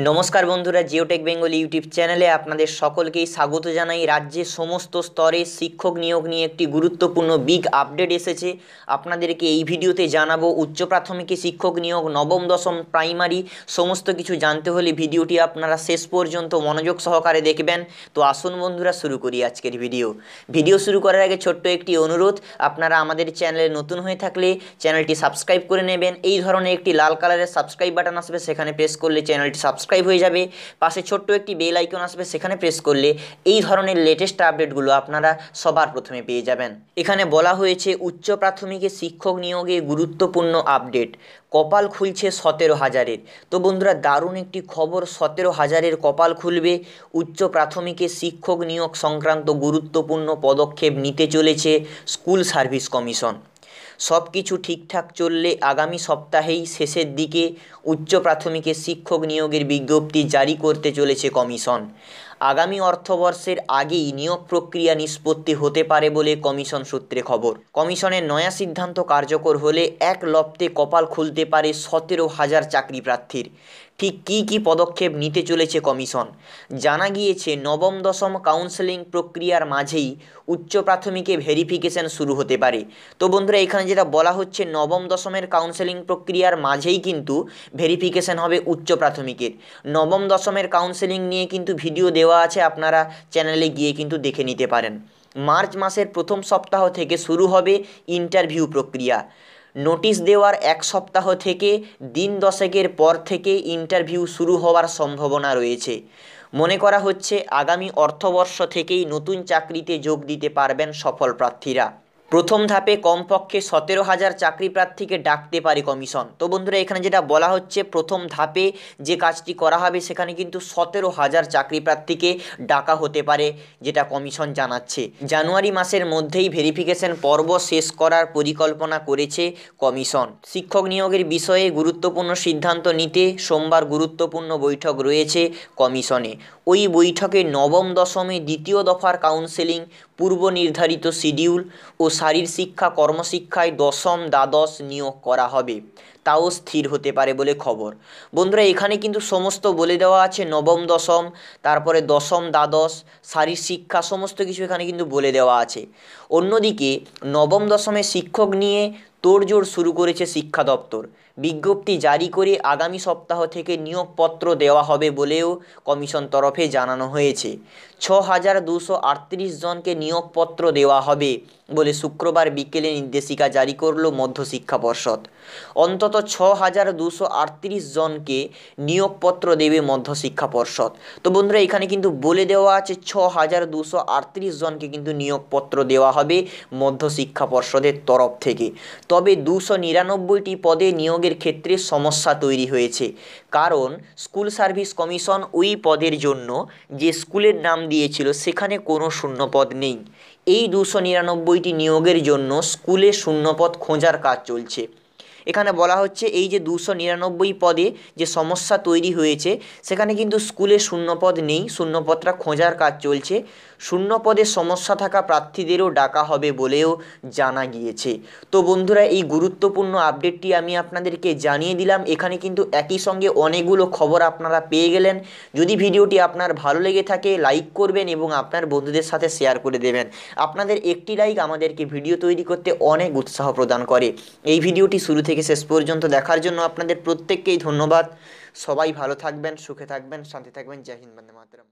নমস্কার বন্ধুরা, Geotech Bengal YouTube চ্যানেলে আপনাদের সকলকেই স্বাগত জানাই। রাজ্যের সমস্ত স্তরে শিক্ষক নিয়োগ নিয়ে একটি গুরুত্বপূর্ণ বিগ আপডেট এসেছে। আপনাদেরকে এই ভিডিওতে জানাবো উচ্চ প্রাথমিকে শিক্ষক নিয়োগ, নবম দশম প্রাইমারি সমস্ত কিছু জানতে হলে ভিডিওটি আপনারা শেষ পর্যন্ত মনোযোগ সহকারে দেখবেন। তো আসুন বন্ধুরা, শুরু করি আজকের ভিডিও শুরু করার আগে ছোট্ট একটি অনুরোধ, আপনারা আমাদের চ্যানেলে নতুন হয়ে থাকলে চ্যানেলটি সাবস্ক্রাইব করে নেবেন। এই ধরনের একটি লাল কালারের সাবস্ক্রাইব বাটন আসবে, সেখানে প্রেস করলে চ্যানেলটি সাবস্ক্রাইব হয়ে যাবে। পাশে ছোট্ট একটি বেল আইকন আসবে, সেখানে প্রেস করলে এই ধরনের লেটেস্ট আপডেটগুলো আপনারা সবার প্রথমে পেয়ে যাবেন। এখানে বলা হয়েছে উচ্চ প্রাথমিকে শিক্ষক নিয়োগে গুরুত্বপূর্ণ আপডেট, কপাল খুলছে 17,000-এর। তো বন্ধুরা, দারুণ একটি খবর, 17,000-এর কপাল খুলবে। উচ্চ প্রাথমিকে শিক্ষক নিয়োগ সংক্রান্ত গুরুত্বপূর্ণ পদক্ষেপ নিতে চলেছে স্কুল সার্ভিস কমিশন। সব কিছু ঠিকঠাক চললে আগামী সপ্তাহেই শেষের দিকে উচ্চ প্রাথমিকে শিক্ষক নিয়োগের বিজ্ঞপ্তি জারি করতে চলেছে কমিশন। আগামী অর্থবর্ষের আগেই নিয়োগ প্রক্রিয়া নিষ্পত্তি হতে পারে বলে কমিশন সূত্রে খবর। কমিশনের নয়া সিদ্ধান্ত কার্যকর হলে এক লপ্তে কপাল খুলতে পারে 17,000 চাকরি প্রার্থীর। ঠিক কী পদক্ষেপ নিতে চলেছে কমিশন? জানা গিয়েছে নবম দশম কাউন্সেলিং প্রক্রিয়ার মাঝেই উচ্চ প্রাথমিকে ভেরিফিকেশন শুরু হতে পারে। তো বন্ধুরা, এখানে যেটা বলা হচ্ছে, নবম দশমের কাউন্সেলিং প্রক্রিয়ার মাঝেই কিন্তু ভেরিফিকেশন হবে উচ্চ প্রাথমিকের। নবম দশমের কাউন্সেলিং নিয়ে কিন্তু ভিডিও দেওয়া আছে, আপনারা চ্যানেলে গিয়ে কিন্তু দেখে নিতে পারেন। মার্চ মাসের প্রথম সপ্তাহ থেকে শুরু হবে ইন্টারভিউ প্রক্রিয়া। নোটিশ দেওয়ার এক সপ্তাহ থেকে দিন দশেকের পর থেকে ইন্টারভিউ শুরু হওয়ার সম্ভাবনা রয়েছে। মনে করা হচ্ছে আগামী অর্থবর্ষ থেকেই নতুন চাকরিতে যোগ দিতে পারবেন সফল প্রার্থীরা। প্রথম ধাপে কমপক্ষে 17,000 চাকরি প্রার্থীকে ডাকতে পারে কমিশন। তো বন্ধুরা, এখানে যেটা বলা হচ্ছে, প্রথম ধাপে যে কাজটি করা হবে সেখানে কিন্তু 17,000 চাকরি প্রার্থীকে ডাকা হতে পারে, যেটা কমিশন জানাচ্ছে। জানুয়ারি মাসের মধ্যেই ভেরিফিকেশন পর্ব শেষ করার পরিকল্পনা করেছে কমিশন। শিক্ষক নিয়োগের বিষয়ে গুরুত্বপূর্ণ সিদ্ধান্ত নিতে সোমবার গুরুত্বপূর্ণ বৈঠক রয়েছে কমিশনে। ওই বৈঠকে নবম দশমে দ্বিতীয় দফার কাউন্সেলিং, পূর্ব নির্ধারিত শিডিউল ও শারীরশিক্ষা কর্মশিক্ষায় দশম দ্বাদশ নিয়োগ করা হবে, তাও স্থির হতে পারে বলে খবর। বন্ধুরা, এখানে কিন্তু সমস্ত বলে দেওয়া আছে, নবম দশম, তারপরে দশম দ্বাদশ, শারীরশিক্ষা, সমস্ত কিছু এখানে কিন্তু বলে দেওয়া আছে। অন্যদিকে নবম দশমে শিক্ষক নিয়ে তোড়জোড় শুরু করেছে শিক্ষা দপ্তর। বিজ্ঞপ্তি জারি করে আগামী সপ্তাহ থেকে নিয়োগপত্র দেওয়া হবে বলেও কমিশন তরফে জানানো হয়েছে। 6,238 জনকে নিয়োগপত্র দেওয়া হবে বলে শুক্রবার বিকেলে নির্দেশিকা জারি করল মধ্যশিক্ষা পর্ষদ। অন্তত 6,238 জনকে নিয়োগপত্র দেবে মধ্যশিক্ষা পর্ষদ। তো বন্ধুরা, এখানে কিন্তু বলে দেওয়া আছে 6,238 জনকে কিন্তু নিয়োগপত্র দেওয়া হবে মধ্যশিক্ষা পর্ষদের তরফ থেকে। তবে 299টি পদে নিয়োগের ক্ষেত্রে সমস্যা তৈরি হয়েছে, কারণ স্কুল সার্ভিস কমিশন ওই পদের জন্য যে স্কুলের নাম দিয়েছিল সেখানে কোনো শূন্যপদ নেই। এই 299টি নিয়োগের জন্য স্কুলে শূন্যপদ খোঁজার কাজ চলছে। এখানে বলা হচ্ছে, এই যে 299 পদে যে সমস্যা তৈরি হয়েছে সেখানে কিন্তু স্কুলে শূন্যপদ নেই, শূন্যপদটা খোঁজার কাজ চলছে। শূন্যপদে সমস্যা থাকা প্রার্থীদেরও ডাকা হবে বলেও জানা গিয়েছে। তো বন্ধুরা, এই গুরুত্বপূর্ণ আপডেটটি আমি আপনাদেরকে জানিয়ে দিলাম। এখানে কিন্তু একই সঙ্গে অনেকগুলো খবর আপনারা পেয়ে গেলেন। যদি ভিডিওটি আপনার ভালো লেগে থাকে লাইক করবেন এবং আপনার বন্ধুদের সাথে শেয়ার করে দেবেন। আপনাদের একটি লাইক আমাদেরকে ভিডিও তৈরি করতে অনেক উৎসাহ প্রদান করে। এই ভিডিওটি শুরু থেকে শেষ পর্যন্ত দেখার জন্য আপনাদের প্রত্যেককেই ধন্যবাদ। সবাই ভালো থাকবেন, সুখে থাকবেন, শান্তি থাকবেন। জয় হিন্দ, বন্দে মাতরম।